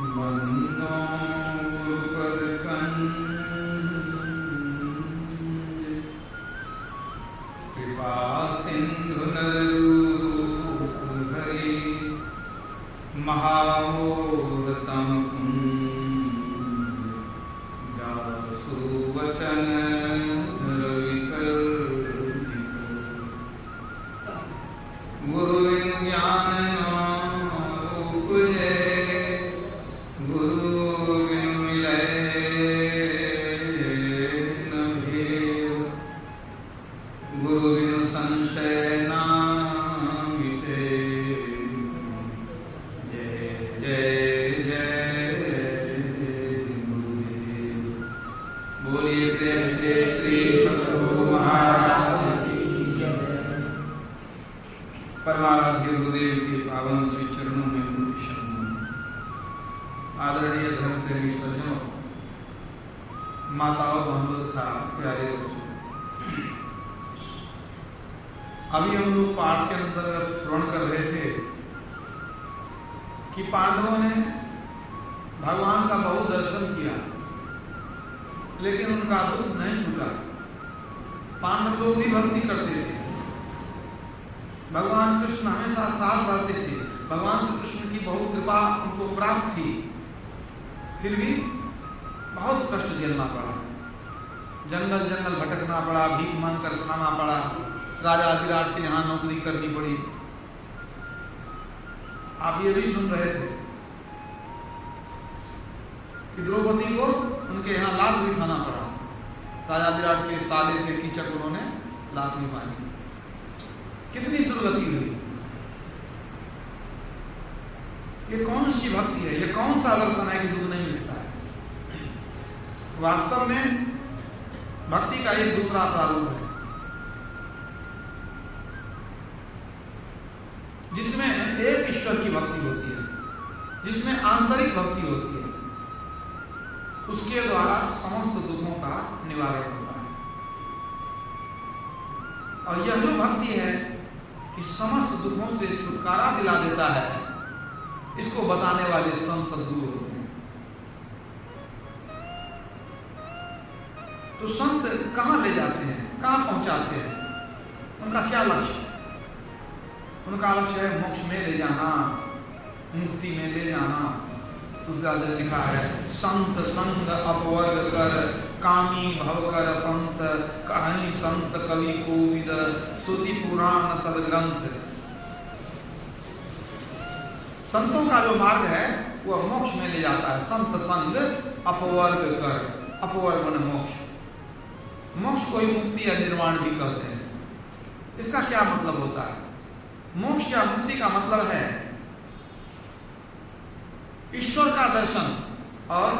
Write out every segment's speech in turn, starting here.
वंदो गुरुपदकंज कृपा सिंधु नररूपहरि महामोहतम जासु वचन गुरु ज्ञान उपजे गुरु मिले न भेद गुरु बिनु संशय न मिटे जय जय जय गुरुदेव। बोलिए प्रेम से श्री सद्गुरु महाराज की जय। परमाराध्य गुरुदेव के पावन श्री चरणों में कोटि शरणम। आदरणीय धर्म प्रेमी सज्जनों, माताओं, बहनों तथा प्यारे बच्चों, अभी हम लोग पाठ के अंतर्गत श्रवण कर रहे थे कि पांडवों ने भगवान का बहुत दर्शन किया, लेकिन उनका दुख नहीं छूटा। पांडव लोग भी भक्ति करते थे, भगवान कृष्ण हमेशा साथ रहते थे, भगवान श्री कृष्ण की बहुत कृपा उनको प्राप्त थी, फिर भी बहुत कष्ट झेलना पड़ा। जंगल जंगल भटकना पड़ा, भीख मांगकर खाना पड़ा, राजा विराट के यहाँ नौकरी करनी पड़ी। आप ये भी सुन रहे थे कि द्रौपदी को उनके यहाँ लात भी खाना पड़ा। राजा विराट के साले थे कीचक, उन्होंने लात भी मानी। कितनी दुर्गति हुई। ये कौन सी भक्ति है, ये कौन सा दर्शन है कि दुख नहीं मिटता है। वास्तव में भक्ति का एक दूसरा प्रारूप है, जिसमें एक ईश्वर की भक्ति होती है, जिसमें आंतरिक भक्ति होती है। उसके द्वारा समस्त दुखों का निवारण होता है। और यह जो भक्ति है कि समस्त दुखों से छुटकारा दिला देता है, इसको बताने वाले संत सद्गुरु होते हैं। तो संत कहाँ ले जाते हैं, कहाँ पहुंचाते हैं, उनका क्या लक्ष्य? उनका लक्ष्य है मोक्ष में ले जाना, मुक्ति में ले जाना। तुलसीदास ने लिखा है, संत संग अपवर्ग कर कामी भव कर पंत कहीं संत कवि कोविद श्रुति पुराण सदग्रंथ। संतों का जो मार्ग है वह मोक्ष में ले जाता है। संत संग अपवर्ग कर, अपवर्ग माने मोक्ष। मोक्ष को ही मुक्ति या निर्वाण भी कहते हैं। इसका क्या मतलब होता है? मोक्ष या मुक्ति का मतलब है ईश्वर का दर्शन और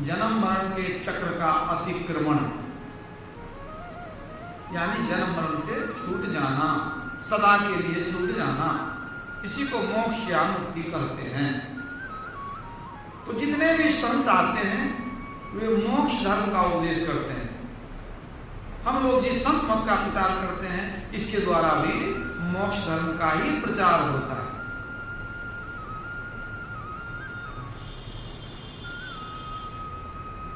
जन्म मरण के चक्र का अतिक्रमण, यानी जन्म मरण से छूट जाना, सदा के लिए छूट जाना, इसी को मोक्ष या मुक्ति कहते हैं। तो जितने भी संत आते हैं वे मोक्ष धर्म का उपदेश करते हैं। हम लोग जिस संत मत का प्रचार करते हैं, इसके द्वारा भी मोक्ष धर्म का ही प्रचार होता है।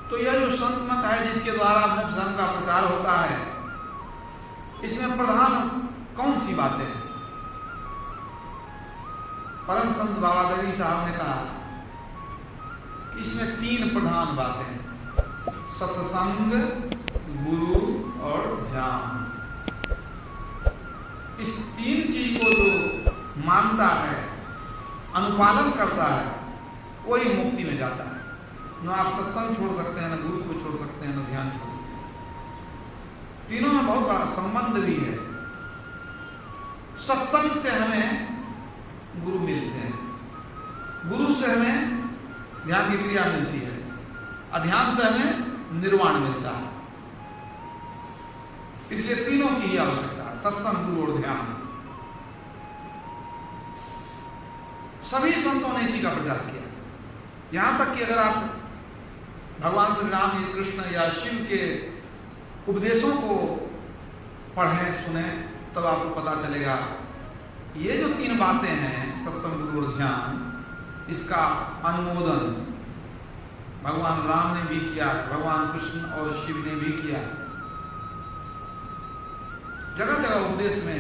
तो यह जो संत मत है जिसके द्वारा मोक्ष धर्म का प्रचार होता है, इसमें प्रधान कौन सी बातें हैं? परम संत बाबा दरी साहब ने कहा कि इसमें 3 प्रधान बातें हैं: सत्संग, गुरु और ध्यान। इस 3 चीज को जो मानता है, अनुपालन करता है, वही मुक्ति में जाता है। न आप सत्संग छोड़ सकते हैं, न गुरु को छोड़ सकते हैं, न ध्यान छोड़ सकते हैं। तीनों में बहुत बड़ा संबंध भी है। सत्संग से हमें गुरु मिलते हैं, गुरु से हमें ध्यान की क्रिया मिलती है, अध्यान से हमें निर्वाण मिलता है। इसलिए तीनों की ही आवश्यकता है, सत्संग, गुरु और ध्यान। सभी संतों ने इसी का प्रचार किया। यहां तक कि अगर आप भगवान श्री राम या कृष्ण या शिव के उपदेशों को पढ़ें, सुने, तब आपको पता चलेगा ये जो 3 बातें हैं, सत्संग, गुरु और ध्यान, इसका अनुमोदन भगवान राम ने भी किया है, भगवान कृष्ण और शिव ने भी किया है। जगह जगह उपदेश में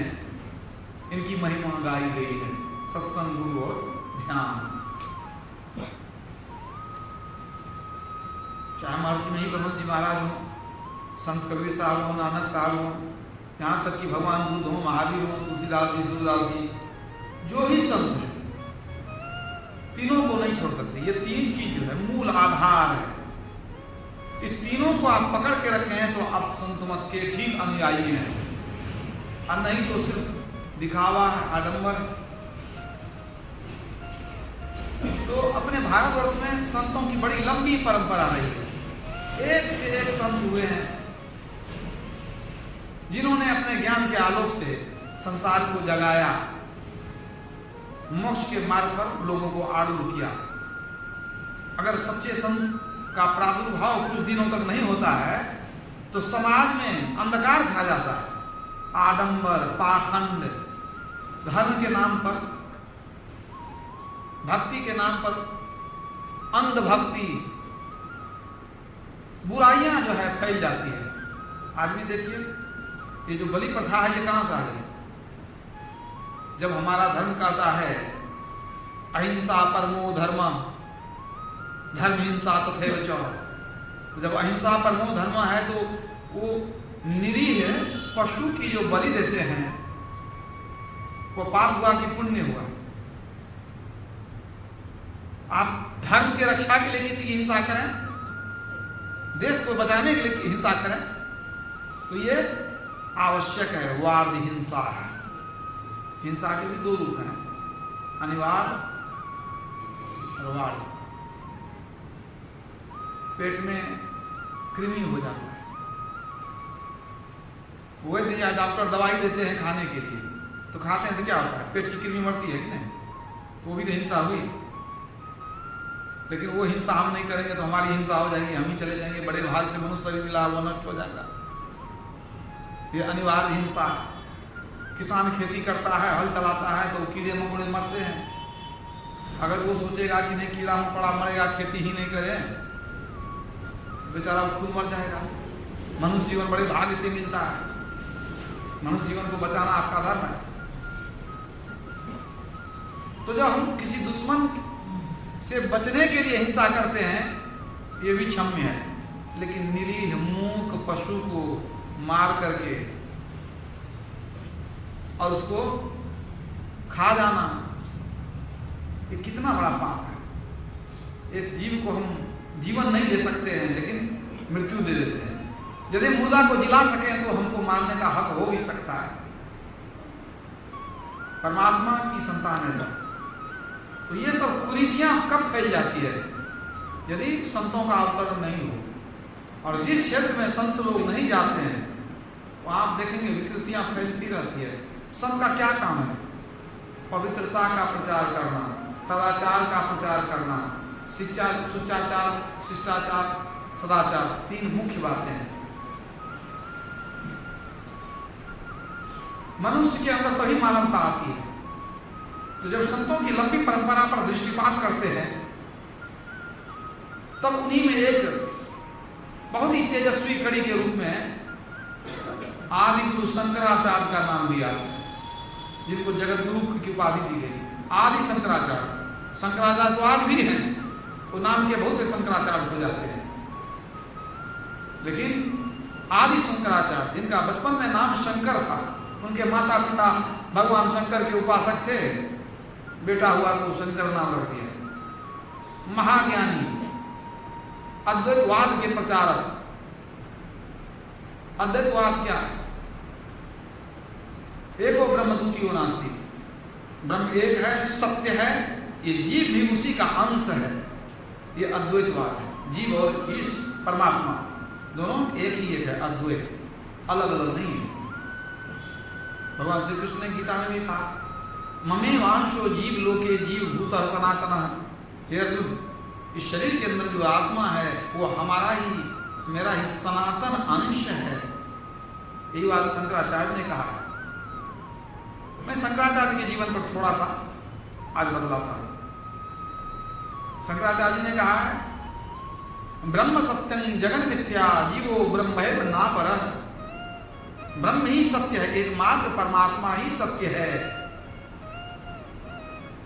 इनकी महिमा गाई गई है, सत्संग, गुरु और ध्यान। चाहे महर्षि नहीं ब्रह्म जी महाराज हो, संत कबीर साहब हो, नानक साहब हो, यहाँ तक कि भगवान बुद्ध हो, महावीर हो, तुलसीदास जी, सूरदास जी, जो भी संत है, तीनों को नहीं छोड़ सकते। ये तीन चीज जो है मूल आधार है। इस तीनों को आप पकड़ के रखे हैं तो आप संत मत के ठीक अनुयायी हैं, और नहीं तो सिर्फ दिखावा है, आडंबर। तो अपने भारतवर्ष में संतों की बड़ी लंबी परंपरा रही है। एक से एक संत हुए हैं जिन्होंने अपने ज्ञान के आलोक से संसार को जगाया, मोक्ष के मार्ग पर लोगों को आरूढ़ किया। अगर सच्चे संत का प्रादुर्भाव कुछ दिनों तक नहीं होता है तो समाज में अंधकार छा जाता है। आडंबर, पाखंड, धर्म के नाम पर, भक्ति के नाम पर अंधभक्ति, बुराइयां जो है फैल जाती है। आदमी देखिए, ये जो बलि प्रथा है ये कहां से आ गई? जब हमारा धर्म कहता है अहिंसा परमो धर्म, धर्म हिंसा तथैव च, तो जब अहिंसा परमो धर्म है तो वो निरीह पशु की जो बलि देते हैं वो पाप हुआ कि पुण्य हुआ? आप धर्म की रक्षा के लिए किसी की हिंसा करें, देश को बचाने के लिए हिंसा करें, तो ये आवश्यक है, वार्ध हिंसा है। हिंसा के भी दो रूप हैं, अनिवार्य और वार्ध। पेट में कृमि हो जाता है, वैद्य या डॉक्टर दवाई देते हैं खाने के लिए, तो खाते हैं तो क्या होता है? पेट की कृमि मरती है कि नहीं? तो वो भी तो हिंसा हुई। लेकिन वो हिंसा हम नहीं करेंगे तो हमारी हिंसा हो जाएगी, हम ही चले जाएंगे, बड़े भाग से मनुष्य शरीर मिला वो नष्ट हो जाएगा। ये अनिवार्य हिंसा है। किसान खेती करता है, हल चलाता है तो कीड़े मकोड़े मरते हैं। अगर वो सोचेगा कि नहीं कीड़ा मकोड़ा मरेगा, खेती ही नहीं करे, बेचारा खुद मर जाएगा। मनुष्य जीवन बड़े भाग्य से मिलता है, मनुष्य जीवन को बचाना आपका धर्म है। तो जब हम किसी दुश्मन से बचने के लिए हिंसा करते हैं ये भी क्षम्य है, लेकिन निरीह मूक पशु को मार करके और उसको खा जाना, ये कितना बड़ा पाप है। एक जीव को हम जीवन नहीं दे सकते हैं लेकिन मृत्यु दे देते हैं। यदि मुर्दा को जिला सकें तो हमको मारने का हक हो भी सकता है। परमात्मा की संतान है सब। तो ये सब कुरीतियां कब फैल जाती है? यदि संतों का अवतरण नहीं हो। और जिस क्षेत्र में संत लोग नहीं जाते हैं तो आप देखेंगे विकृतियां फैलती रहती है। संत का क्या काम है? पवित्रता का प्रचार करना, सदाचार का प्रचार करना, शिक्षा, सुचाचार, शिष्टाचार, सदाचार, तीन मुख्य बातें हैं। मनुष्य के अंदर तभी मानवता आती है। तो जब संतों की लंबी परंपरा पर दृष्टिपात करते हैं तब उन्हीं में एक बहुत ही तेजस्वी कड़ी के रूप में आदि गुरु शंकराचार्य का नाम दिया, जिनको जगत गुरु की उपाधि दी गई। आदि शंकराचार्य, शंकराचार्य तो आज भी हैं, वो नाम के बहुत से शंकराचार्य हो जाते हैं, लेकिन आदि शंकराचार्य जिनका बचपन में नाम शंकर था, उनके माता पिता भगवान शंकर के उपासक थे, बेटा हुआ तो शंकर नाम रख दिया। महाज्ञानी, अद्वैतवाद के प्रचारक। अद्वैतवाद क्या है? एको ब्रह्म द्वितीयो नास्ति, ब्रह्म एक है, सत्य है, ये जीव भी उसी का अंश है। ये अद्वैतवाद है। जीव और ईश परमात्मा दोनों एक ही एक है, अद्वैत, अलग अलग नहीं है। भगवान श्री कृष्ण ने गीता में भी कहा, ममे वांशो जीव लोके जीव भूत सनातन। हे अर्जुन, इस शरीर के अंदर जो आत्मा है वो हमारा ही, मेरा ही सनातन अंश है। यही बात शंकराचार्य ने कहा है। मैं शंकराचार्य के जीवन पर थोड़ा सा आज बदलाता हूं। शंकराचार्य जी ने कहा है ब्रह्म सत्यं जगन मिथ्या जीवो ब्रह्मैव नापरः। ब्रह्म ही सत्य है, एकमात्र परमात्मा ही सत्य है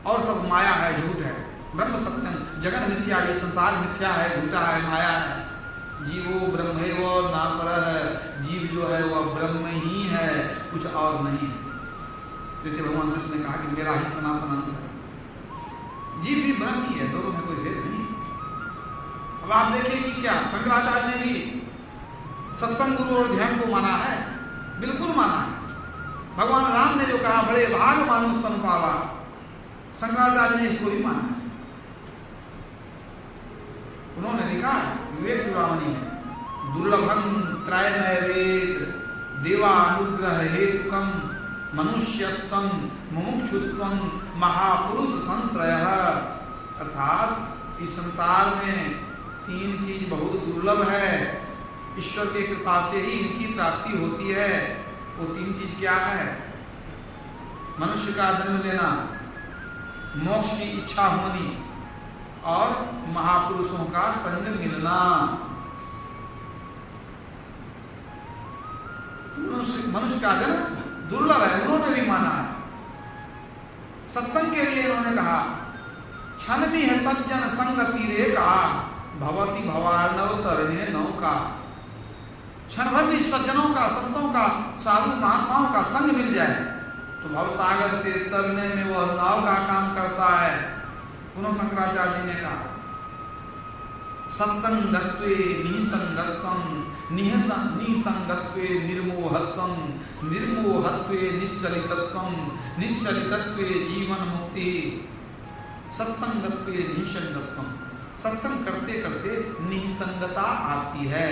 और सब माया है, झूठ है। ब्रह्म सत्यं जगन मिथ्या, ये संसार मिथ्या है, झूठा है, माया है। जीवो ब्रह्मैव नापरः, जीव जो है वह ब्रह्म ही है, कुछ और नहीं है। जैसे भगवान कृष्ण ने कहा कि मेरा ही सनातन अंश है, जीव भी ब्रह्म ही है, दोनों में कोई भेद नहीं है। अब आप देखिए कि क्या शंकराचार्य ने भी सत्संग गुरु और ध्यान को माना है, बिल्कुल माना है। भगवान राम ने जो कहा बड़े भाग मानुष तन पावा, शंकराचार्य ने इसको भी माना है। उन्होंने लिखा विवेक चूड़ामणि में, दुर्लभम त्रयमय वेद देवानुग्रह हेतुकम मनुष्यत्वं मुमुक्षुत्वं महापुरुष संश्रयः। अर्थात इस संसार में 3 चीज बहुत दुर्लभ है, ईश्वर की कृपा से ही इनकी प्राप्ति होती है। वो 3 चीज क्या है? मनुष्य का जन्म लेना, मोक्ष की इच्छा होनी और महापुरुषों का संग मिलना। मनुष्य का जन्म दुर्लभ है, उन्होंने भी माना है। सत्संग के लिए उन्होंने कहा क्षण भी है सज्जन संग तीरे का भवती भवार्णव तरणे नौका। क्षण भर भी सज्जनों का, संतों का, साधु महात्माओं का संग मिल जाए तो भवसागर से तरने में वह नाव का काम करता है। पुनः शंकराचार्य जी ने कहा सत्संगत्वे निसंगत्वं निसंगत्वे निर्मोहत्वं निर्मोहत्वे निश्चलितत्वं निश्चलितत्वे जीवन मुक्ति। सत्संगत्वे निसंगत्वं, सत्संग करते करते निसंगता आती है।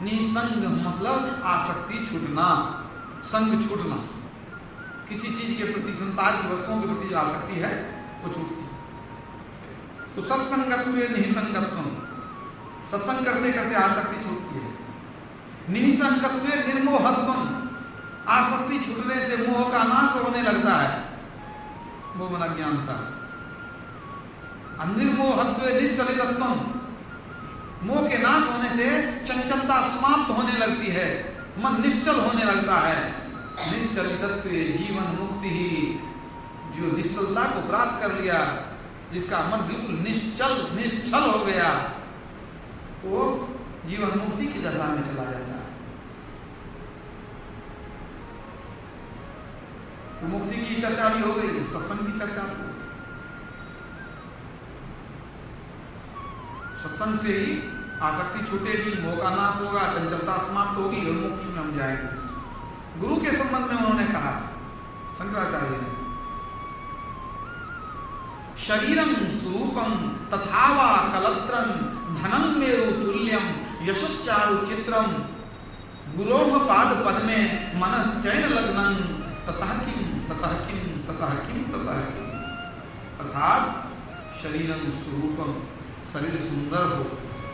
निसंग मतलब आसक्ति छूटना, संग छूटना, किसी चीज के प्रति, संसार की वस्तुओं के प्रति जो आसक्ति है वो छूटती है। तो सत्संगत्वे निसंगत्वं, सत्संग करते करते आसक्ति छूटती है। निसंगत्वे निर्मोहत्वं, आसक्ति छूटने से मोह का नाश होने लगता है, वो मन अज्ञानता। निर्मोहत्वे निश्चलितत्वं, मोह के नाश होने से चंचलता समाप्त होने लगती है, मन निश्चल होने लगता है। निश्चलितत्वे जीवन मुक्ति ही, जो निश्चलता को प्राप्त कर लिया, जिसका मन बिल्कुल निश्चल हो गया, वो जीवन मुक्ति की दशा में चला जाता है। तो मुक्ति की चर्चा भी हो गई, सत्संग की चर्चा भी। सत्संग से ही आसक्ति छूटेगी, मोह का नाश होगा, चंचलता समाप्त होगी और मोक्ष में हम जाएंगे। गुरु के संबंध में उन्होंने कहा शंकराचार्य ने शरीरं स्वरूपं तथा वा कलत्रं धनं मेरु तुल्यं यशश्चारु चित्रं गुरोः पाद पद्मे मनश्चैन लग्नं ततः किं ततः किं ततः किं ततः किं। अर्थात शरीरं स्वरूपं, शरीर सुंदर हो,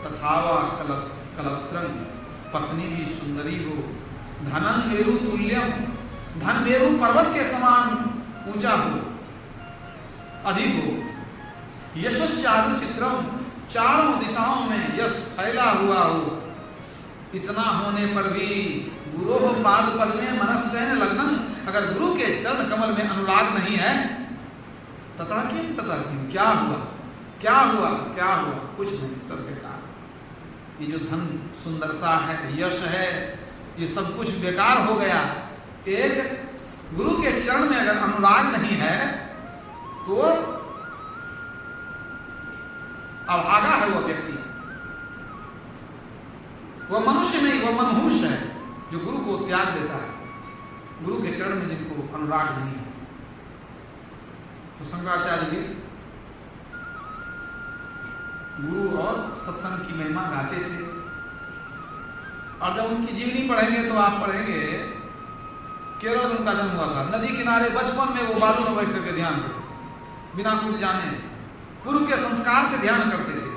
तथा वा कलत्रं, पत्नी भी सुंदरी हो, धनं मेरु तुल्यम, धन मेरु पर्वत के समान ऊंचा हो, अधिक हो, यशश्चारु चित्रम, चारों दिशाओं में यश फैला हुआ हो। इतना होने पर भी गुरोह पाद पद में मनश्चैन लग्नं, अगर गुरु के चरण कमल में अनुराग नहीं है, तथा किं तथा किं, क्या हुआ क्या हुआ क्या हुआ, कुछ नहीं, सब बेकार। ये जो धन सुंदरता है, यश है, ये सब कुछ बेकार हो गया। एक गुरु के चरण में अगर अनुराग नहीं है तो अभागा है वह व्यक्ति, वह मनुष्य नहीं, वह मनहूस है जो गुरु को त्याग देता है, गुरु के चरण में जिनको अनुराग नहीं है। तो शंकराचार्य जी गुरु और सत्संग की महिमा गाते थे। और जब उनकी जीवनी पढ़ेंगे तो आप पढ़ेंगे केरल उनका जन्म हुआ था, नदी किनारे बचपन में वो बालू में बैठ करके ध्यान करते, बिना कुछ जाने गुरु के संस्कार से ध्यान करते थे।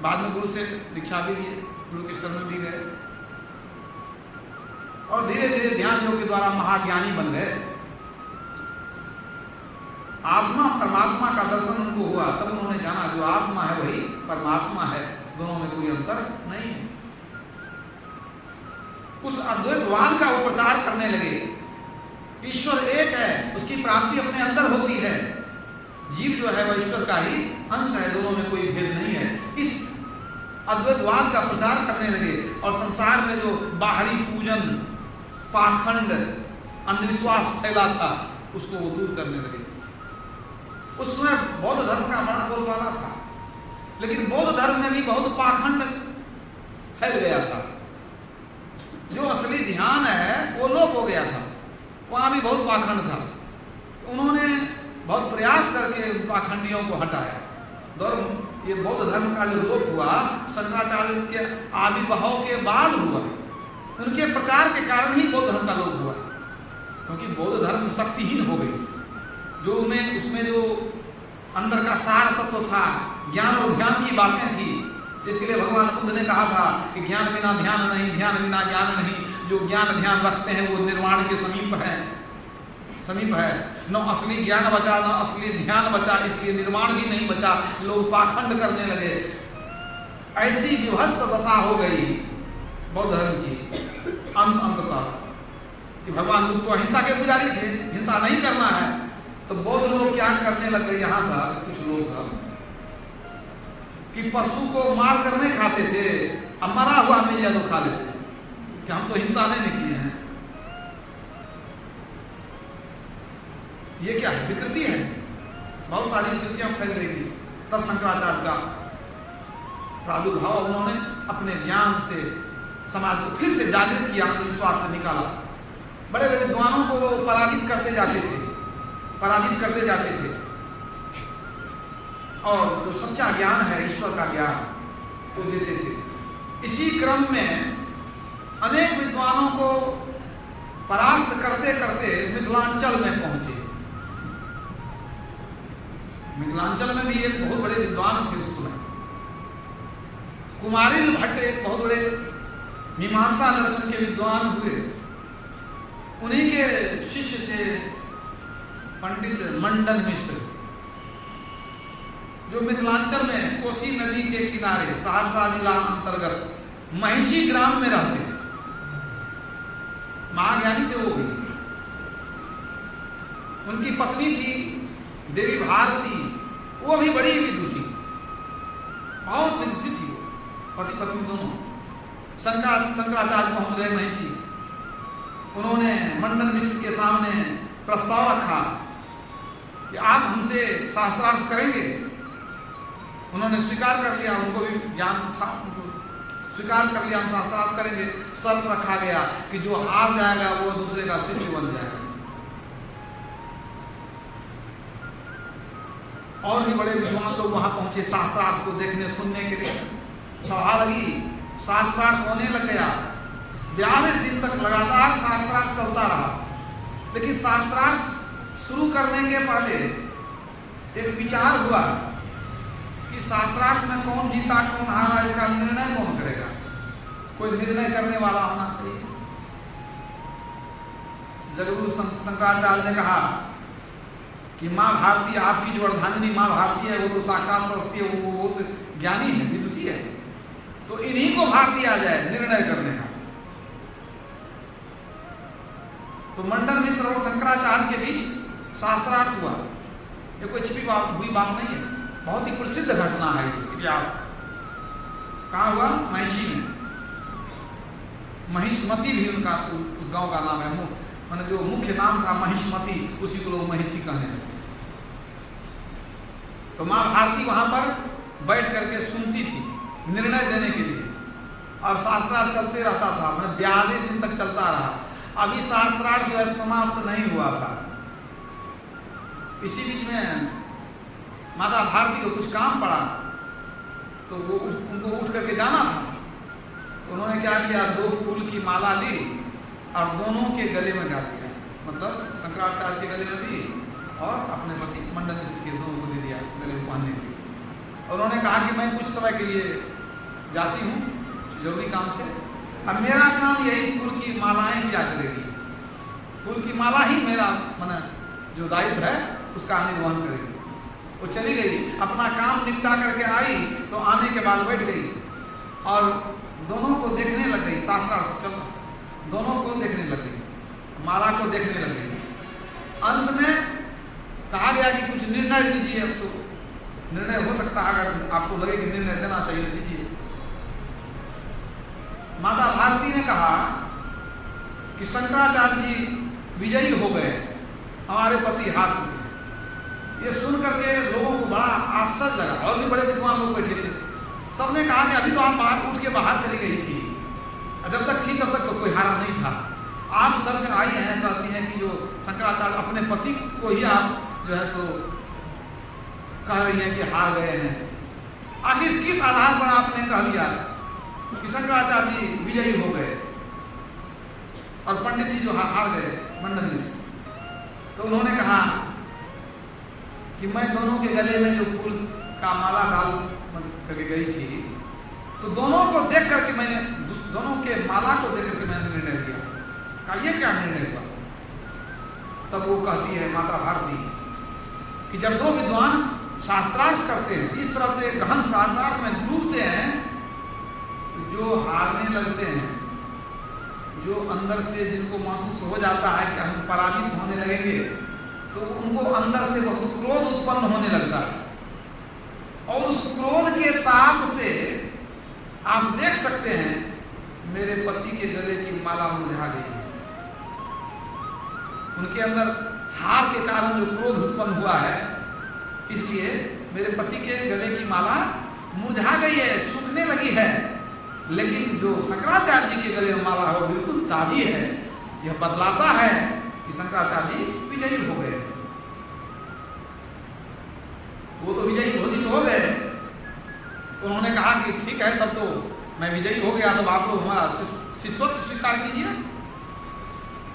बाद में गुरु से दीक्षा भी लिए, गुरु के शरण भी गए और धीरे धीरे ध्यान योग के द्वारा महाज्ञानी बन गए। आत्मा परमात्मा का दर्शन उनको हुआ, तब उन्होंने जाना जो आत्मा है वही परमात्मा है, दोनों में कोई अंतर नहीं है। उस अद्वैतवाद का वो प्रचार करने लगे। ईश्वर एक है, उसकी प्राप्ति अपने अंदर होती है, जीव जो है वह ईश्वर का ही अंश है, दोनों में कोई भेद नहीं है। इस अद्वैतवाद का प्रचार करने लगे और संसार में जो बाहरी पूजन, पाखंड, अंधविश्वास फैला था उसको वो दूर करने लगे। उस समय बौद्ध धर्म का बड़ा बोलबाला था, लेकिन बौद्ध धर्म में भी बहुत पाखंड फैल गया था। जो असली ध्यान है वो लोप हो गया था, वहां भी बहुत पाखंड था। उन्होंने बहुत प्रयास करके पाखंडियों को हटाया। ये बौद्ध धर्म का जो लोप हुआ शंकराचार्य के आविर्भाव के बाद हुआ, उनके प्रचार के कारण ही बौद्ध धर्म का लोप हुआ, क्योंकि बौद्ध धर्म शक्तिहीन हो गई। जो उसमें जो अंदर का सार तत्व था, ज्ञान और ध्यान की बातें थी, इसलिए भगवान बुद्ध ने कहा था कि ज्ञान बिना ध्यान नहीं, ध्यान बिना ज्ञान नहीं। जो ज्ञान ध्यान रखते हैं वो निर्वाण के समीप है। न असली ज्ञान बचा न असली ध्यान बचा, इसलिए निर्माण भी नहीं बचा। लोग पाखंड करने लगे। ऐसी विभत्स दशा हो गई बौद्ध धर्म की अंततः कि भगवान बुद्ध तो अहिंसा के पुजारी थे, हिंसा नहीं करना है, तो बौद्ध लोग क्या करने लगे, यहाँ था कुछ लोग सब कि पशु को मार कर नहीं खाते थे, अब मरा हुआ मिल जाए तो खा लेते थे, कि हम तो हिंसा नहीं किए हैं। ये क्या है? विकृति है। बहुत सारी विकृतियां फैल रही थी। तब शंकराचार्य का प्रादुर्भाव, उन्होंने अपने ज्ञान से समाज को फिर से जागृत किया, अंधविश्वास से निकाला। बड़े बड़े विद्वानों को वो पराजित करते जाते थे और जो सच्चा ज्ञान है, ईश्वर का ज्ञान, वो देते थे। इसी क्रम में अनेक विद्वानों को परास्त करते करते मिथिलांचल में पहुंचे। मिथिलांचल में भी एक बहुत बड़े विद्वान थे उस समय। कुमारिल भट्ट एक बहुत बड़े मीमांसा दर्शन के विद्वान हुए। उन्हीं के शिष्य थे पंडित मंडन मिश्र, जो मिथिलांचल में कोसी नदी के किनारे सहरसा जिला अंतर्गत महिषी ग्राम में रहते थे। महाज्ञानी थे वो भी। उनकी पत्नी थी देवी भारती, वो भी बड़ी विदुषी, बहुत विदुषी थी वो, पति पत्नी दोनों। शंकराचार्य पहुंच गए महिषी। उन्होंने मंडन मिश्र के सामने प्रस्ताव रखा कि आप हमसे शास्त्रार्थ करेंगे। उन्होंने स्वीकार कर लिया, उनको भी ज्ञान था, स्वीकार कर लिया, हम शास्त्रार्थ करेंगे। शर्त रखा गया कि जो हार जाएगा वो दूसरे का शिष्य बन जाएगा। और भी बड़े विद्वान लोग वहां पहुंचे शास्त्रार्थ को देखने सुनने के लिए। सभा लगी, शास्त्रार्थ होने लग गया। 42 दिन तक लगातार शास्त्रार्थ चलता रहा। लेकिन शास्त्रार्थ शुरू करने के पहले एक विचार हुआ कि शास्त्रार्थ में कौन जीता कौन हारा, इसका निर्णय कौन करेगा। कोई निर्णय करने वाला होना चाहिए। जगद्गुरु शंकराचार्य ने कहा कि माँ भारती, आपकी जो अर्धांगिनी माँ भारती है वो तो साक्षात सरस्वती है, वो तो ज्ञानी है, विदुषी है, तो इन्हीं को भार दिया जाए निर्णय करने का। तो मंडन मिश्र और शंकराचार्य के बीच शास्त्रार्थ हुआ। ये कोई छिपी हुई बात नहीं है, बहुत ही प्रसिद्ध घटना है इतिहास। कहाँ हुआ? महिषी में। महिष्मती भी उनका उस गांव का नाम है। मैंने जो मुख्य नाम था महिष्मती, उसी को लोग महिषी कहने लगे। तो माँ भारती वहां पर बैठ करके सुनती थी निर्णय देने के लिए, और शास्त्रार्थ चलते रहता था। मैंने 42 दिन तक चलता रहा। अभी शास्त्रार्थ जो है समाप्त नहीं हुआ था। इसी बीच में माता भारती को कुछ काम पड़ा, तो वो उनको उठ करके जाना था। तो उन्होंने क्या किया, 2 फूल की माला ली और दोनों के गले में डाल दिया। मतलब शंकराचार्य के गले में भी और अपने पति मंडन मिश्र के दोनों को दे दिया गले में बांधने के लिए। और उन्होंने कहा कि मैं कुछ समय के लिए जाती हूँ जरूरी काम से, अब मेरा काम यही फूल की मालाएं किया करेगी। फूल की माला ही मेरा जो दायित्व है उसका निर्वहन करेगी। वो चली गई, अपना काम निपटा करके आई, तो आने के बाद बैठ गई और दोनों को देखने लग गई। शास्त्रार्थ दोनों को देखने लग गई, माला को देखने लग गई। अंत में कहा गया कि कुछ निर्णय दीजिए। अब तो निर्णय हो सकता है, अगर आपको लगे कि निर्णय देना चाहिए दीजिए। माता भारती ने कहा कि शंकराचार्य जी विजयी हो गए, हमारे पति हार चुके। ये सुन करके लोगों को बड़ा आश्चर्य लगा, और भी बड़े विद्वान लोग बैठे थे। सबने कहा कि अभी तो आप बाहर उठ के बाहर चली गई थी, जब तक थी तब तक तो कोई हारा नहीं था। आप उधर से आई हैं, कहती हैं कि जो शंकराचार्य अपने पति को ही आप जो है सो कह रही हैं कि हार गए हैं। आखिर किस आधार पर आपने कह दिया कि शंकराचार्य जी विजयी हो गए और पंडित जी जो हार गए मंडन में से? तो उन्होंने कहा कि मैं दोनों के गले में जो फूल का माला डाल करके गई थी, तो दोनों को देख करके मैंने, दोनों के माला को देख करके मैंने निर्णय लिया। कहा ये क्या निर्णय हुआ? तब वो कहती है माता भारती कि जब दो विद्वान शास्त्रार्थ करते हैं, इस तरह से गहन शास्त्रार्थ में डूबते हैं, जो हारने लगते हैं, जो अंदर से जिनको महसूस हो जाता है कि हम पराजित होने लगेंगे, तो उनको अंदर से बहुत क्रोध उत्पन्न होने लगता है। और उस क्रोध के ताप से आप देख सकते हैं मेरे पति के गले की माला मुरझा गई। उनके अंदर हार के कारण जो क्रोध उत्पन्न हुआ है, इसलिए मेरे पति के गले की माला मुरझा गई है, सूखने लगी है। लेकिन जो शंकराचार्य जी के गले में माला है वो बिल्कुल ताजी है। यह बतलाता है कि शंकराचार्य जी विजयी हो गए। वो तो विजयी घोषित हो गए। उन्होंने कहा कि ठीक है, तब तो मैं विजयी हो गया, तब आप लोग हमारा शिष्यत्व स्वीकार कीजिए।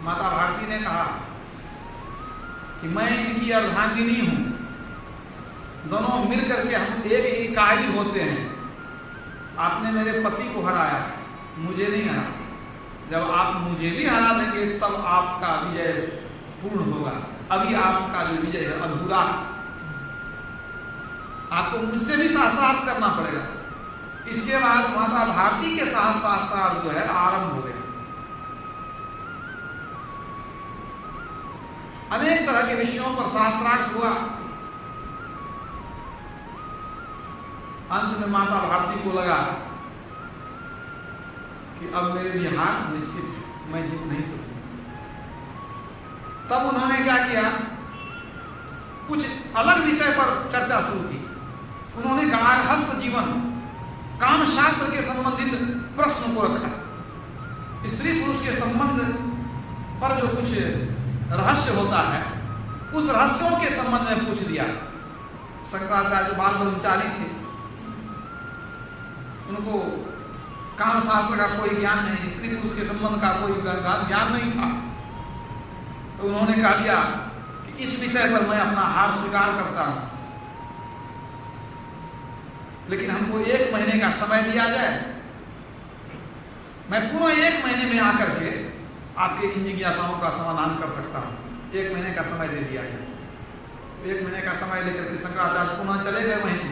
माता भारती ने कहा कि मैं इनकी अर्धांगिनी हूं, दोनों मिल करके हम एक इकाई होते हैं। आपने मेरे पति को हराया, मुझे नहीं हरा। जब आप मुझे भी हरा देंगे तब आपका विजय पूर्ण होगा। अभी आपका जो विजय है अधूरा है। आपको मुझसे भी शास्त्रार्थ करना पड़ेगा। इसके बाद माता भारती के साथ शास्त्रार्थ जो है आरंभ हो गया। अनेक तरह के विषयों पर शास्त्रार्थ हुआ। अंत में माता भारती को लगा कि अब मेरे भी हार निश्चित है, मैं जीत नहीं सकूंगा। तब उन्होंने क्या किया, कुछ अलग विषय पर चर्चा शुरू की। उन्होंने गार्हस्थ जीवन, काम शास्त्र के संबंधित प्रश्न को रखा। स्त्री पुरुष के संबंध पर जो कुछ रहस्य होता है, उस रहस्यों के संबंध में पूछ दिया। शंकराचार्य जो बाल ब्रह्मचारी थे, उनको काम शास्त्र का कोई ज्ञान नहीं, स्त्री पुरुष के संबंध का कोई ज्ञान नहीं था। तो उन्होंने कहा दिया कि इस विषय पर मैं अपना हार स्वीकार करता हूं, लेकिन हमको 1 महीने का समय दिया जाए। मैं पूरा 1 महीने में आकर के आपके इन जिज्ञासाओं का समाधान कर सकता हूं। 1 महीने का समय दे दिया जाए। 1 महीने का समय लेकर के शंकराचार्य पुनः चले गए वहीं से।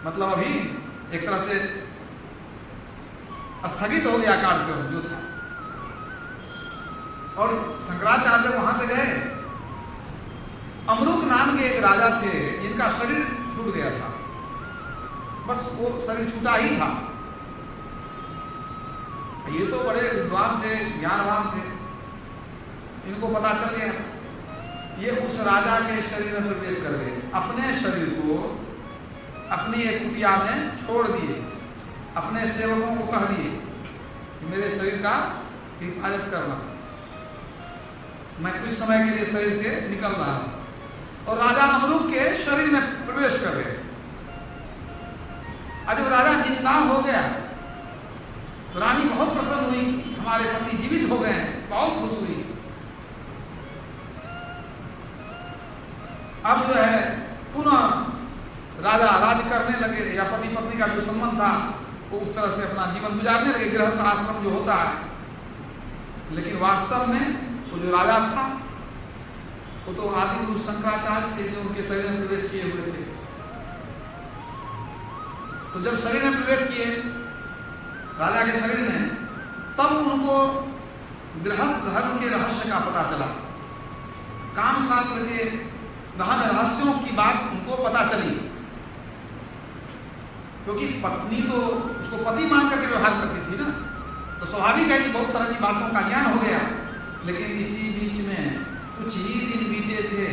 मतलब अभी एक तरह से स्थगित हो गया कार्यक्रम जो था। और शंकराचार्य वहां से गए। अमरुक नाम के एक राजा थे, जिनका शरीर छूट गया था। बस वो शरीर छूटा ही था। ये तो बड़े विद्वान थे, ज्ञानवान थे, इनको पता चल गया था। ये उस राजा के शरीर में प्रवेश कर गए। अपने शरीर को अपनी एक कुटिया में छोड़ दिए। अपने सेवकों को कह दिए कि मेरे शरीर का हिफाजत करना, मैं कुछ समय के लिए शरीर से निकल रहा हूं। और राजा अमरुक के शरीर में प्रवेश कर गए। जब राजा जिंदा हो गया तो रानी बहुत प्रसन्न हुई, हमारे पति जीवित हो गए, बहुत खुश हुई। अब जो है पुनः राजा राज करने लगे, या पति पत्नी का जो संबंध था वो उस तरह से अपना जीवन गुजारने लगे, गृहस्थ आश्रम जो होता है। लेकिन वास्तव में वो जो राजा था वो तो आदि गुरु शंकराचार्य थे जो उनके शरीर में प्रवेश किए हुए थे। तो जब शरीर में प्रवेश किए राजा के शरीर में, तब उनको गृहस्थ धर्म के रहस्य का पता चला, काम शास्त्र के गहन रहस्यों की बात उनको पता चली। क्योंकि पत्नी तो उसको पति मान करके व्यवहार करती थी ना, तो स्वाभाविक है कि बहुत तरह की बातों का ज्ञान हो गया। लेकिन इसी बीच में कुछ ही दिन बीते थे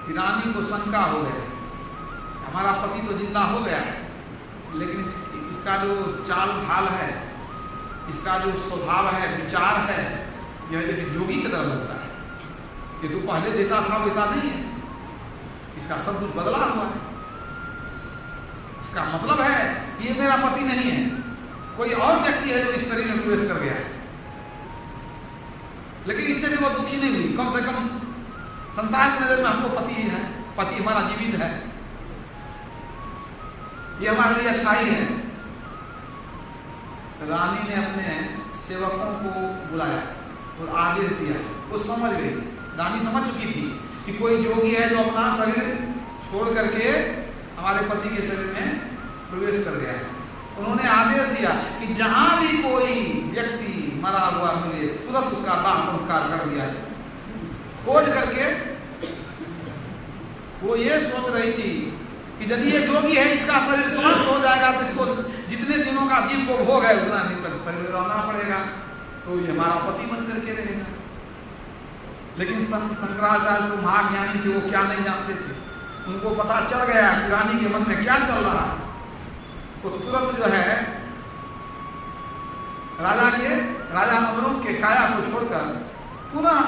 कि रानी को शंका हो गए, हमारा पति तो जिंदा हो गया है, लेकिन इसका जो चाल ढाल है, इसका जो स्वभाव है, विचार है, यह एक जोगी की तरह लगता है। ये तो पहले जैसा था वैसा नहीं है, इसका सब कुछ बदला हुआ है। इसका मतलब है ये मेरा पति नहीं है, कोई और व्यक्ति है जो इस शरीर में प्रवेश कर गया है। लेकिन इससे भी वो दुखी नहीं हुई। कम से कम संसार की नजर में हमको पति ही है, पति हमारा जीवित है, ये हमारे लिए अच्छा ही है। रानी ने अपने सेवकों को बुलाया और आदेश दिया। वो समझ गई, रानी समझ चुकी थी कि कोई जोगी है जो अपना शरीर छोड़ करके हमारे पति के शरीर में प्रवेश कर गया है। उन्होंने आदेश दिया कि जहां भी कोई व्यक्ति मरा हुआ मिले, तुरंत उसका दाह संस्कार कर दिया जाए। खोज करके वो ये सोच रही थी कि यदि ये जोगी है, इसका शरीर समाप्त हो जाएगा तो इसको जितने दिनों का जीव को भोग है उतना दिन तक शरीर रहना पड़ेगा, तो ये हमारा पति बन करके रहेगा। लेकिन शंकराचार्य तो महाज्ञानी थे, वो क्या नहीं जानते थे। उनको पता चल गया कि रानी के मन में क्या चल रहा है। वो तुरंत जो है राजा अमरूक के काया को छोड़कर पुनः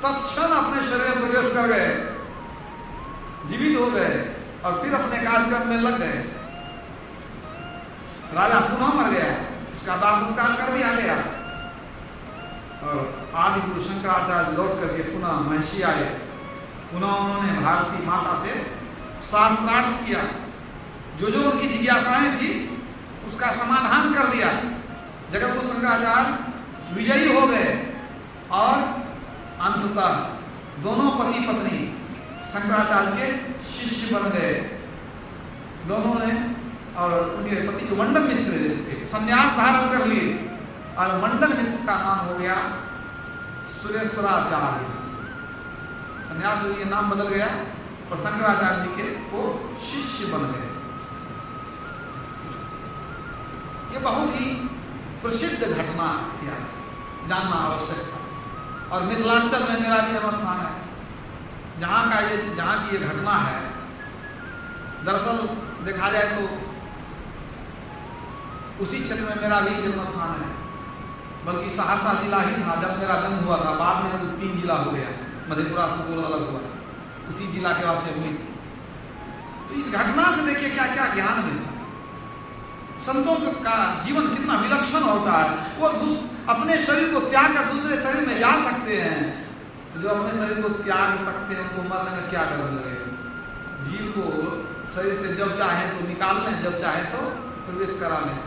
तत्क्षण अपने शरीर में प्रवेश कर गए, जीवित हो गए और फिर अपने कार्यक्रम में लग गए। राजा पुनः मर गया, उसका दाह संस्कार कर दिया गया और आदि गुरु शंकराचार्य लौट करके पुनः महर्षि आए। पुनः उन्होंने भारती माता से शास्त्रार्थ किया, जो जो उनकी जिज्ञासाएं थी उसका समाधान कर दिया। जगत गुरु शंकराचार्य विजयी हो गए और अंततः दोनों पति पत्नी शंकराचार्य के शिष्य बन गए। दोनों ने, और उनके पति जो मंडन मिश्र थे, संन्यास धारण कर लिए और मंडन मिश्र का नाम हो गया सुरेश्वराचार्य। संन्यास हो गया, नाम बदल गया और शंकराचार्य जी के वो शिष्य बन गए। ये बहुत ही प्रसिद्ध घटना इतिहास जानना आवश्यक था। और मिथिलांचल में मेरा भी जन्म स्थान है, जहाँ की ये घटना है। दरअसल देखा जाए तो उसी क्षेत्र में मेरा भी जन्म स्थान है, बल्कि सहरसा जिला ही था जब मेरा जन्म हुआ था। बाद में वो 3 जिला हो गया, मधेपुरा सुपौल अलग हुआ, उसी जिला के वासी हुई थी। तो इस घटना से देखिए क्या क्या ज्ञान मिलता है। संतों का जीवन कितना विलक्षण होता है। वो अपने शरीर को त्याग कर दूसरे शरीर में जा सकते हैं। तो जो अपने शरीर को त्याग सकते हैं उनको मरने में क्या डर लगेगा। जीव को शरीर से जब चाहे तो निकाल लें, जब चाहे तो प्रवेश करा लें।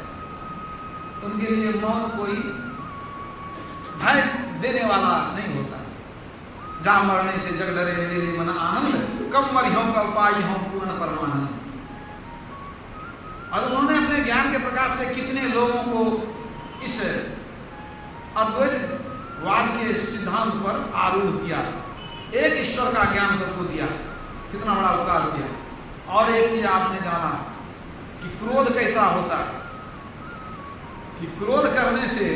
तो उनके लिए मौत कोई भय देने वाला नहीं होता। जा मरने से जग डरे मेरे मन आनंद, कब मरियों कब पाई हों पूर्ण परमानंद। और उन्होंने अपने ज्ञान के प्रकाश से कितने लोगों को इस अद्वैतवाद के सिद्धांत पर आरूढ़ किया। एक ईश्वर का ज्ञान सबको दिया, कितना बड़ा उपकार किया। और एक चीज आपने जाना कि क्रोध कैसा होता है, कि क्रोध करने से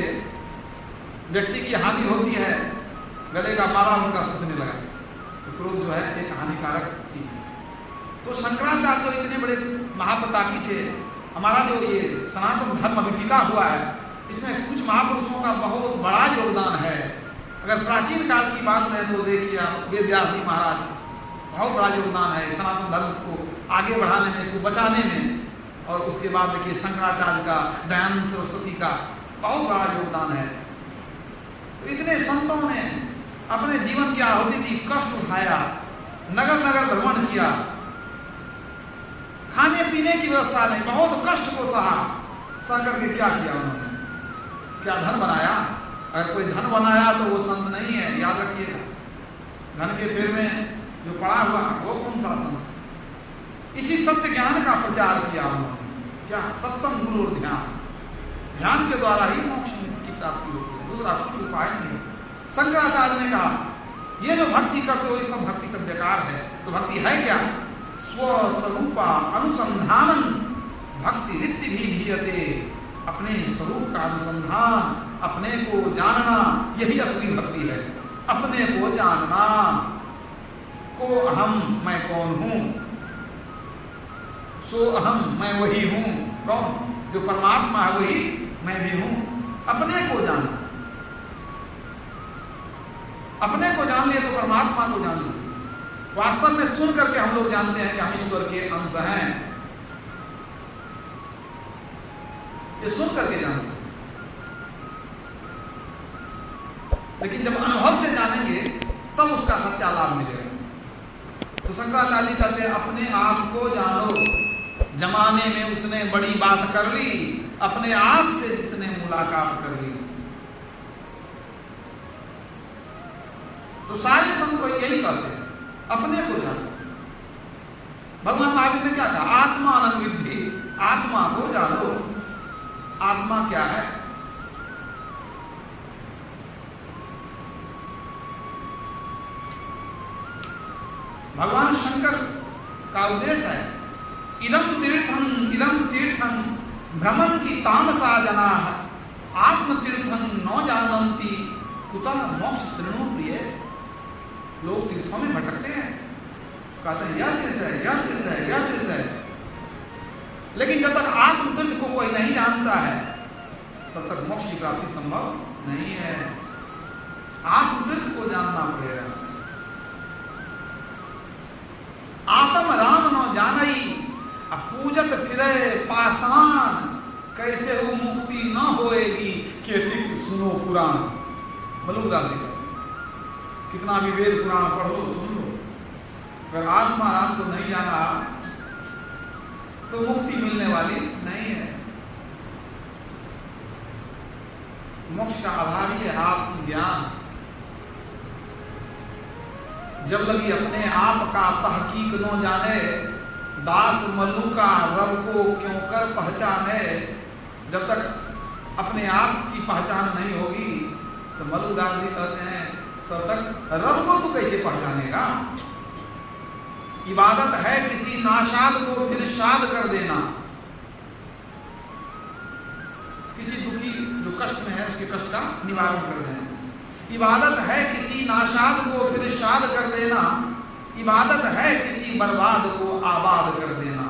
व्यक्ति की हानि होती है, गले का माला उनका सूखने लगा। तो क्रोध जो है एक हानिकारक चीज है। तो शंकराचार्य तो इतने बड़े महाप्रतापी थे। हमारा जो ये सनातन धर्म अभी टिका हुआ है, इसमें कुछ महापुरुषों का बहुत बड़ा योगदान है। अगर प्राचीन काल की बात में तो देखिए आप वेद व्यास जी महाराज, बहुत बड़ा योगदान है सनातन धर्म को आगे बढ़ाने में, इसको बचाने में। और उसके बाद देखिए शंकराचार्य का, दयानंद सरस्वती का बहुत बड़ा योगदान है। तो इतने संतों ने अपने जीवन की आहुति दी, कष्ट उठाया, नगर नगर भ्रमण किया, खाने पीने की व्यवस्था नहीं, बहुत कष्ट को सह करके क्या किया उन्होंने? क्या धन बनाया? अगर कोई धन बनाया तो वो संत नहीं है, याद रखिएगा। धन के फेर में जो पड़ा हुआ वो कौन सा आसन? इसी सत्य ज्ञान का प्रचार किया उन्होंने। क्या? सत्संग, गुरु और ध्यान। ध्यान के द्वारा ही मोक्ष की प्राप्ति होती है, दूसरा कुछ उपाय नहीं। शंकराचार्य ने कहा ये जो भक्ति करते हो ये सब भक्ति सब बेकार है। तो भक्ति है क्या? स्वस्वरूपा अनुसंधानम भक्ति रित्ति भी धीयते। अपने स्वरूप का अनुसंधान, अपने को जानना, यही असली भक्ति है। अपने को जानना, को अहम, मैं कौन हूं, सो अहम, मैं वही हूं। कौन? जो परमात्मा है वही मैं भी हूं। अपने को जानना, अपने को जान लिए तो परमात्मा को जान लिए। वास्तव में सुन करके हम लोग जानते हैं कि हम ईश्वर के अंश हैं, ये सुन करके जानते हैं। लेकिन जब अनुभव से जानेंगे तब उसका सच्चा लाभ मिलेगा। तो शंकराचार्य जी कहते हैं अपने आप को जानो। जमाने में उसने बड़ी बात कर ली, अपने आप से जिसने मुलाकात कर ली। तो सारे संत यही कहते हैं, अपने को जानो। भगवान महावीर ने क्या कहा? आत्मानं विद्धि, आत्मा को जानो। आत्मा क्या है? भगवान शंकर का उद्देश्य है इदं तीर्थं भ्रमन्ति तामसा जनाः आत्मतीर्थं न जानन्ति कुतः मोक्ष शृणु प्रिय। लोग तीर्थों में भटकते हैं, कहते हैं यह तीर्थ है, यह तीर्थ है, यह तीर्थ है। लेकिन जब तक आत्म तीर्थ को कोई नहीं जानता है तब तक मोक्ष की प्राप्ति संभव नहीं है। आत्म तीर्थ को जानना पड़ेगा। आत्म राम न जानई पूजत फिरे पाषाण कैसे हो मुक्ति न होएगी केतिक सुनो पुराण। बलुदास जी का कितना भी वेद पुराण पढ़ लो, सुन लो, अगर आत्मा राम को नहीं जाना तो मुक्ति मिलने वाली नहीं है। मोक्ष का आधार ही है आत्मज्ञान। जब लगी अपने आप का तहकीक न जाने दास मल्लू का रब को क्यों कर पहचाने। जब तक अपने आप की पहचान नहीं होगी तो मल्लूदास जी कहते हैं तब तक रब को तू कैसे पहचानेगा। इबादत है किसी नाशाद को फिर शाद कर देना। किसी दुखी जो कष्ट में है उसके कष्ट का निवारण कर देना। इबादत है किसी नाशाद को फिर शाद कर देना। इबादत है किसी बर्बाद को आबाद कर देना।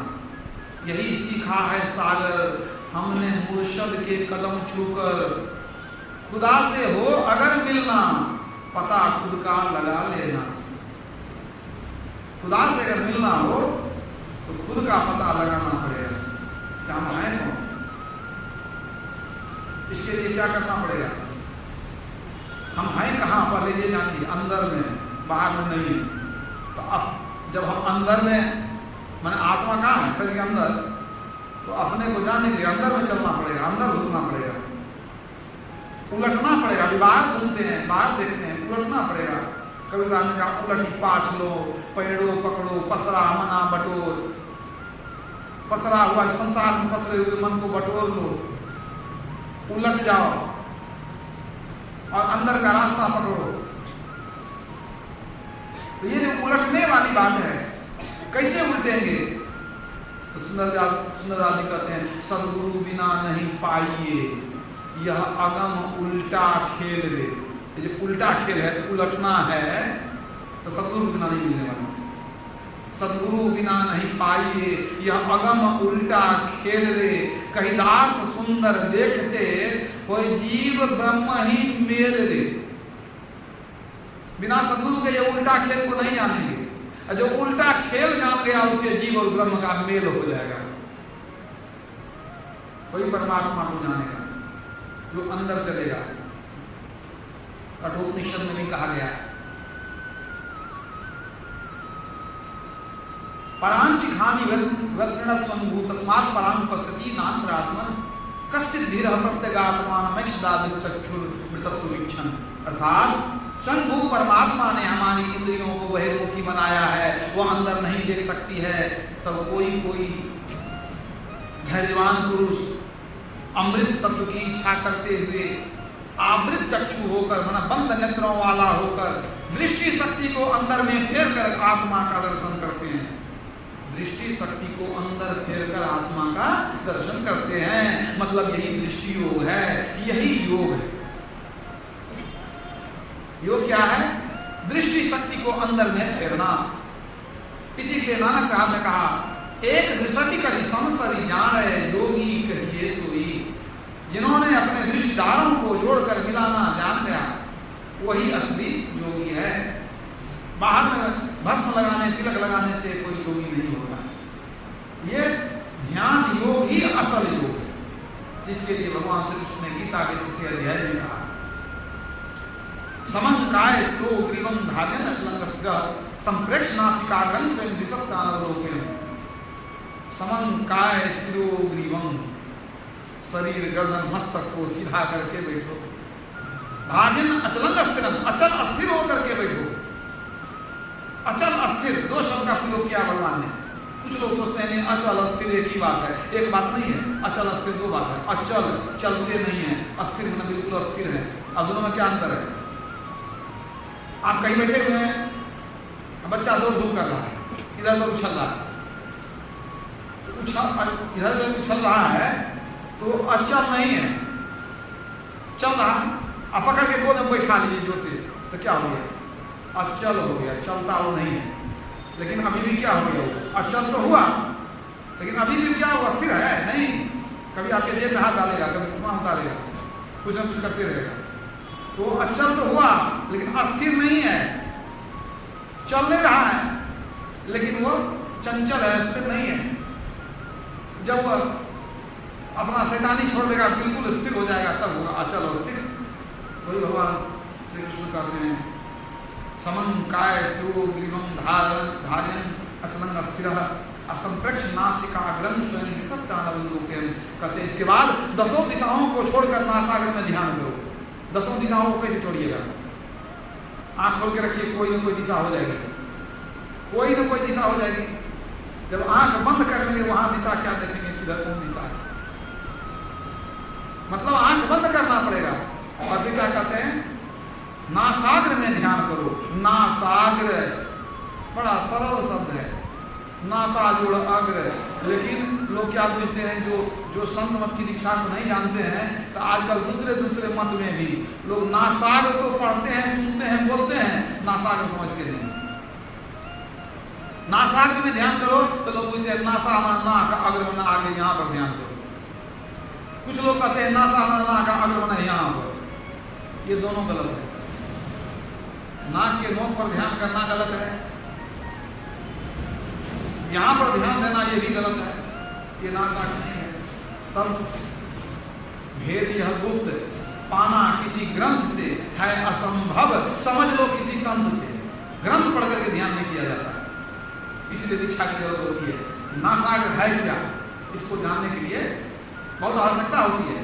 यही सीखा है सागर हमने मुर्शद के कदम छूकर। खुदा से हो अगर मिलना पता खुद का लगा लेना। खुदा से अगर मिलना हो तो खुद का पता लगाना पड़ेगा कि हम हैं कौन। इसके लिए क्या करना पड़ेगा? हम हैं कहाँ, पहले ये जानिए। अंदर में, बाहर में नहीं। तो अब जब हम अंदर में, माने आत्मा कहाँ है? शरीर के अंदर। तो अपने को जानने के लिए अंदर में चलना पड़ेगा, अंदर घुसना पड़ेगा, उलटना पड़ेगा। अभी बाहर घूमते हैं, बाहर देखते हैं, उलटना पड़ेगा। कभी ने कहा उलटी पाछ लो, पैड़ो पकड़ो, पसरा मना बटोर। पसरा हुआ संसार में पसरे हुए मन को बटोर लो, उलट जाओ और अंदर का रास्ता पकड़ो। तो ये जो उलटने वाली बात है, कैसे उलटेंगे? तो सुंदरदास जी कहते हैं सदगुरु बिना नहीं पाइए यह अगम उल्टा खेल रे। ये जो उल्टा खेल है, उलटना है, तो सदगुरु बिना नहीं मिलने वाला। सदगुरु बिना नहीं पाइए यह अगम उल्टा खेल रे। कही दास सुंदर देखते कोई जीव ब्रह्म ही मेल रे। बिना सदगुरु के ये उल्टा खेल को नहीं जानेंगे। जो उल्टा खेल जान गया उसके जीव और ब्रह्म का मेल हो जाएगा। वही परमात्मा को जानेगा जो अंदर चलेगा। कठोपनिषद में भी कहा गया है परांच खानी वृत्त स्वंभू तस्मात् परां पश्यति नान्तरात्मन। कश्चित धीरः प्रत्यगात्मानमैक्षदादित चक्षुर मृतत्ववीक्षण, अर्थात स्वयं परमात्मा ने हमारी इंद्रियों को बहिर्मुखी बनाया है, वो अंदर नहीं देख सकती है। तब कोई धैर्यवान पुरुष अमृत तत्व की इच्छा करते हुए आवृत चक्षु होकर, माना बंद नेत्रों वाला होकर, दृष्टि शक्ति को अंदर में फेर कर आत्मा का दर्शन करते हैं। दृष्टि शक्ति को अंदर फेर कर आत्मा का दर्शन करते हैं, मतलब यही दृष्टि योग है, यही योग है। योग क्या है? दृष्टि शक्ति को अंदर में फेरना। इसीलिए नानक साहब ने कहा, एक दृष्टि करी समसरी जान है योगी कहिए सोई। जिन्होंने अपने दृष्टिदारों को जोड़कर मिलाना जान गया, वही असली योगी है। बाहर में भस्म लगाने, तिलक लगाने से कोई योगी नहीं होता। ये ध्यान योग ही असल योग है, जिसके लिए भगवान श्री कृष्ण ने गीता के 6 अध्याय में कहा, समंकाय स्रो ग्रीवम धार्यन अचलंगस्य संप्रेक्ष नासिकाग्रं स्वयं दिशस्तानवलोकन। समंकाय स्रो ग्रीवम, शरीर गर्दन मस्तक को सीधा करके बैठो। भाग्यन अचलंग स्थिरम, अचल अस्थिर होकर के बैठो। अचल अस्थिर दो शब्द का प्रयोग किया भगवान ने। कुछ लोग सोचते हैं अचल अस्थिर एक ही बात है, एक बात नहीं है। अचल अस्थिर दो बात है। अचल चलते नहीं है, अस्थिर मतलब बिल्कुल अस्थिर है। अब दोनों में क्या अंतर है? आप कहीं बैठे हुए हैं, बच्चा दौड़ धूप कर रहा है, इधर उधर उछल रहा है, इधर उधर उछल रहा है तो अचल नहीं है, चल रहा है। आप पकड़ के गोद में बैठा लीजिए जोर से, तो क्या हो गया? अचल हो गया, चलता वो नहीं है। लेकिन अभी भी क्या हो गया? वो अचल तो हुआ, लेकिन अभी भी क्या हुआ? स्थिर है नहीं। कभी आपके जेब में हाथ डालेगा, कभी चश्मा उतारेगा, कुछ ना कुछ करते रहेगा। तो अचल तो हुआ, लेकिन अस्थिर नहीं है। चल नहीं रहा है, लेकिन वो चंचल है, स्थिर नहीं है। जब वह अपना शैतानी छोड़ देगा, बिल्कुल स्थिर हो जाएगा, तब होगा अचल और स्थिर। वही भगवान श्री कृष्ण कहते हैं, समंकाय स्रो ग्रीवम धार्यन अचलं अस्थिरः असंप्रेक्ष नासिकाग्रं स्वयं दिशश्चानवलोकन। कहते हैं इसके बाद 10 दिशाओं को छोड़कर नासाग्र में ध्यान करो। 10 दिशाओं को कैसे छोड़िएगा? आंख खोल के रखिए, कोई ना कोई दिशा हो जाएगी, कोई ना कोई दिशा हो जाएगी। जब आंख बंद कर लेंगे, वहां दिशा क्या देखेंगे, किधर कौन दिशा है? मतलब आंख बंद करना पड़ेगा। और भी क्या कहते हैं? नासाग्र में ध्यान करो। नासाग्र बड़ा सरल शब्द है, नासा जोड़ अग्र। लेकिन लोग क्या पूछते हैं, जो संत मत की दीक्षा को नहीं जानते हैं, तो आजकल दूसरे मत में भी लोग नासाग्र तो पढ़ते हैं, सुनते हैं, बोलते हैं, नासाग्र समझते नहीं। नासाग्र में ध्यान करो तो लोग पूछते हैं नासा ना का अग्र बना, आगे यहाँ पर ध्यान करो। कुछ लोग कहते हैं नासा ना का अग्र बना यहाँ पर। ये दोनों गलत है। नाक के नोक पर ध्यान करना गलत है, यहां पर ध्यान देना ये भी गलत है। ये नासाग्र नहीं है। तब भेद यह गुप्त पाना किसी ग्रंथ से है असंभव, समझ लो किसी संत से। ग्रंथ पढ़ करके ध्यान नहीं किया जाता है, इसलिए दीक्षा की जरूरत होती है। नासाग्र है क्या, इसको जानने के लिए बहुत आवश्यकता होती है।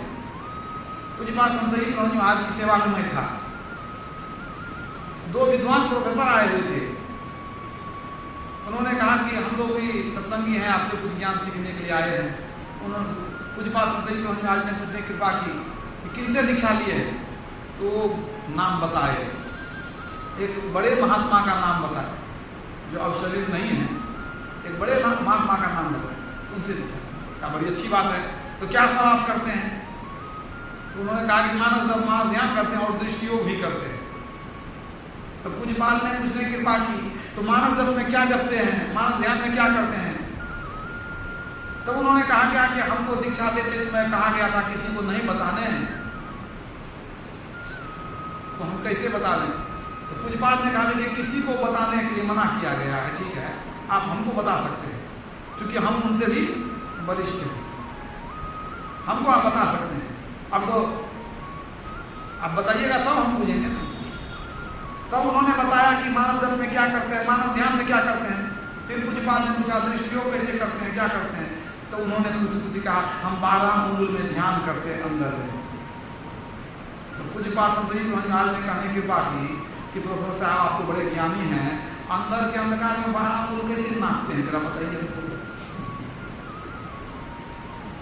कुछ बात संसदीय प्रवचन आज की सेवा में मैं था। 2 विद्वान प्रोफेसर आए हुए थे। उन्होंने कहा कि हम लोग भी सत्संगी हैं, आपसे कुछ ज्ञान सीखने के लिए आए हैं। उन्होंने कुछ बात संसदीय प्रवचन आज ने पूछने की कृपा की कि किनसे दीक्षा लिए, तो नाम बताए। एक बड़े महात्मा का नाम बताए, जो अब शरीर नहीं है, एक बड़े महात्मा का नाम बताए, उनसे दीक्षा। क्या बड़ी अच्छी बात है। तो क्या सब आप करते हैं? तो उन्होंने कहा कि मानस ध्यान करते हैं और दृष्टि योग भी करते हैं। तो पूज्यपाल ने मुझसे कृपा की, तो मानस जप में क्या जपते हैं, मानस ध्यान में क्या करते हैं? तो उन्होंने कहा क्या कि हमको दीक्षा देते समय कहा गया था किसी को नहीं बताने हैं, तो हम कैसे बता दें? तो पूज्यपाल ने कहा कि किसी को बताने के लिए मना किया गया है, ठीक है, आप हमको बता सकते हैं, क्योंकि हम उनसे भी वरिष्ठ हैं, हमको आप बता सकते हैं। अब तो आप बताइएगा तब हम पूछेंगे ना। तब उन्होंने बताया कि मानस जप में क्या करते हैं, मानस ध्यान में क्या करते हैं। फिर पूज्यपाल ने पूछा दृष्टि योग कैसे करते हैं, क्या करते हैं? तो उन्होंने खुशी कहा हम 12 अंगुल में ध्यान करते हैं अंदर में। तो पूज्य पाद श्री महाराज ने कहने की बात की कि प्रोफेसर साहब आप तो बड़े ज्ञानी हैं, अंदर के अंधकार में 12 अंगुल कैसे नापते हैं, जरा बताइए।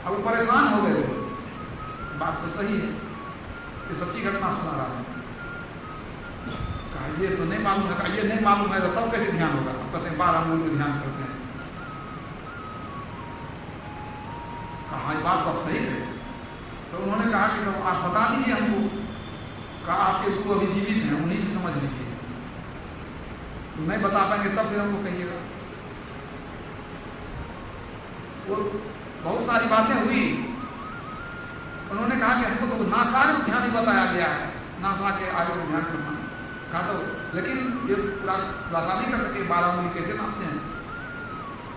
अब वो परेशान हो गए। बात तो सही है, ये सच्ची घटना सुना रहा है। कहा ये तो नहीं मालूम है, ये नहीं मालूम है तो तब कैसे ध्यान होगा। अब कहते हैं 12 अंगुल में ध्यान करते हैं। कहा ये बात तो आप सही थे। तो उन्होंने कहा कि तो आप बता दीजिए हमको। कहा आपके गुरु अभी जीवित हैं, उन्हीं से समझ लीजिए, नहीं बता पाएंगे तब फिर हमको कहिएगा। वो बहुत सारी बातें हुई। उन्होंने कहा कि हमको तो नासाग ध्यान ही बताया गया है, नासा के आगे ध्यान करना। कहा तो लेकिन ये पूरा खुलासा नहीं कर सके 12 अंगुली कैसे नापते हैं।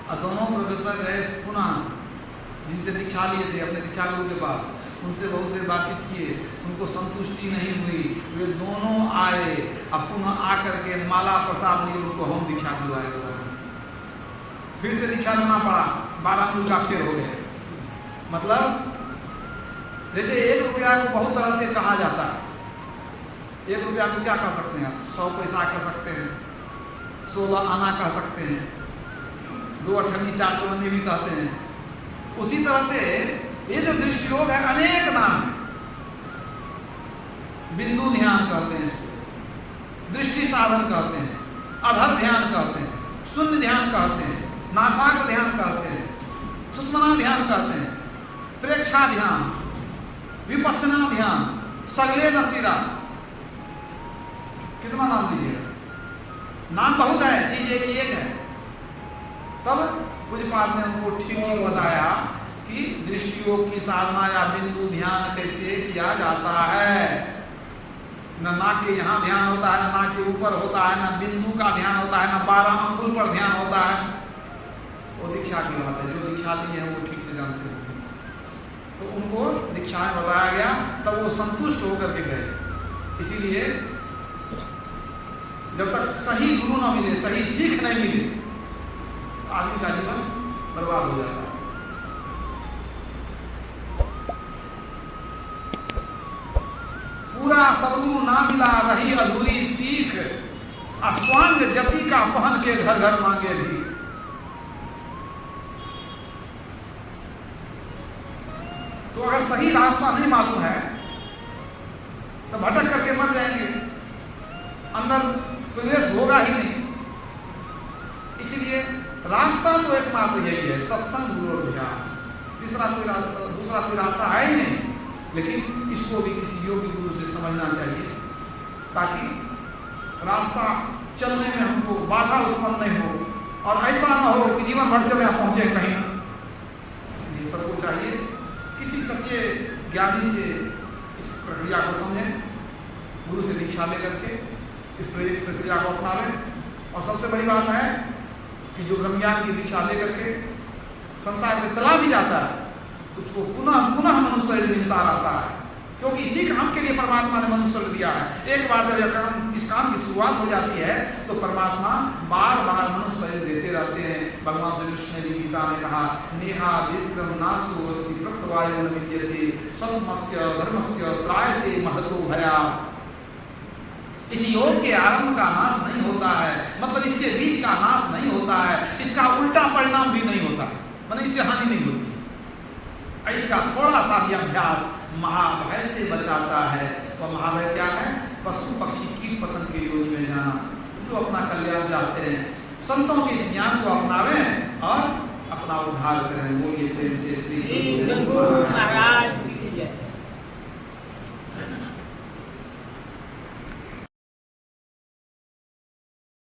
और दोनों प्रोफेसर गए पुनः, जिनसे दीक्षा लिए थे अपने दीक्षा गुरु के पास, उनसे बहुत देर बातचीत किए, उनको संतुष्टि नहीं हुई। वे दोनों आए, अब पुनः आकर के माला प्रसाद लिए उनको हम दीक्षा दिलाए। फिर से दीक्षा लेना पड़ा, 12 अंगुल का फेर हो गए। मतलब जैसे 1 रुपया को बहुत तरह से कहा जाता है। 1 रुपया को क्या कह सकते हैं, 100 पैसा कह सकते हैं, 16 आना कह सकते हैं, 2 अठन्नी 4 चवन्नी भी कहते हैं। उसी तरह से ये जो दृष्टि योग है, अनेक नाम है। बिंदु ध्यान कहते हैं इसको, दृष्टि साधन कहते हैं, अधर ध्यान कहते हैं, शून्य ध्यान कहते हैं, नासाग्र ध्यान कहते हैं, सुषमना ध्यान कहते हैं, प्रेक्षा ध्यान, विपස්සना ध्यान, सगले नसीरा। कितना नाम लीजिएगा, नाम बहुत है, चीज एक ही एक है। तब पूज्यपाद ने उनको ठीक बताया कि दृष्टि योग की साधना या बिंदु ध्यान कैसे किया जाता है। न नाक के यहाँ ध्यान होता है, न नाक के ऊपर होता है, न बिंदु का ध्यान होता है, न 12 अंगुल पर ध्यान होता है। वो दीक्षा की बात है, जो दीक्षा ली है वो ठीक से जानते हैं। तो उनको दीक्षा में बताया गया, तब वो संतुष्ट होकर के गए। इसीलिए जब तक सही गुरु न मिले, सही सीख नहीं मिले, आदमी का जीवन बर्बाद हो जाता है। पूरा सदगुरु ना मिला, रही अधूरी सीख, अस्वांग जति का पहन के घर घर मांगे भी। तो अगर सही रास्ता नहीं मालूम है तो भटक करके मर जाएंगे, अंदर प्रवेश होगा ही नहीं। इसलिए रास्ता तो एकमात्र यही है, सत्संग गुरु और ध्यान। दूसरा कोई रास्ता है ही नहीं। लेकिन इसको भी किसी योगी गुरु से समझना चाहिए, ताकि रास्ता चलने में हमको बाधा उत्पन्न नहीं हो और ऐसा ना हो कि जीवन भर चले पहुंचे कहीं ना। इसलिए सबको चाहिए किसी सच्चे ज्ञानी से इस प्रक्रिया को समझें, गुरु से दीक्षा लेकर के इस प्रक्रिया को अपनावें। और सबसे बड़ी बात है कि जो ब्रह्म ज्ञान की दीक्षा लेकर के संसार से चला भी जाता है, उसको पुनः पुनः मनुष्य शरीर मिलता रहता है, क्योंकि इसी काम के लिए परमात्मा ने मनुष्य शरीर दिया है। एक बार जब इस काम की शुरुआत हो जाती है तो परमात्मा बार बार मनुष्य शरीर देते रहते हैं। भगवान श्री कृष्ण ने गीता में कहा, नेहा विक्रम नासु अस्ति प्रत्यवायो न विद्यते सत्मस्य धर्मस्य त्रायते महतो भया। इस योग के आरंभ का नाश नहीं होता है, मतलब इसके बीज का नाश नहीं होता है, इसका उल्टा परिणाम भी नहीं होता, मतलब इससे हानि नहीं होती। इसका थोड़ा सा भी अभ्यास महाभय से बचाता है। वह महाभय क्या है? पशु पक्षी कीट पतंग के योनि में जाना। जो अपना कल्याण चाहते हैं, संतों के इस ज्ञान को अपनावें और अपना उद्धार करें। वो ये प्रेम से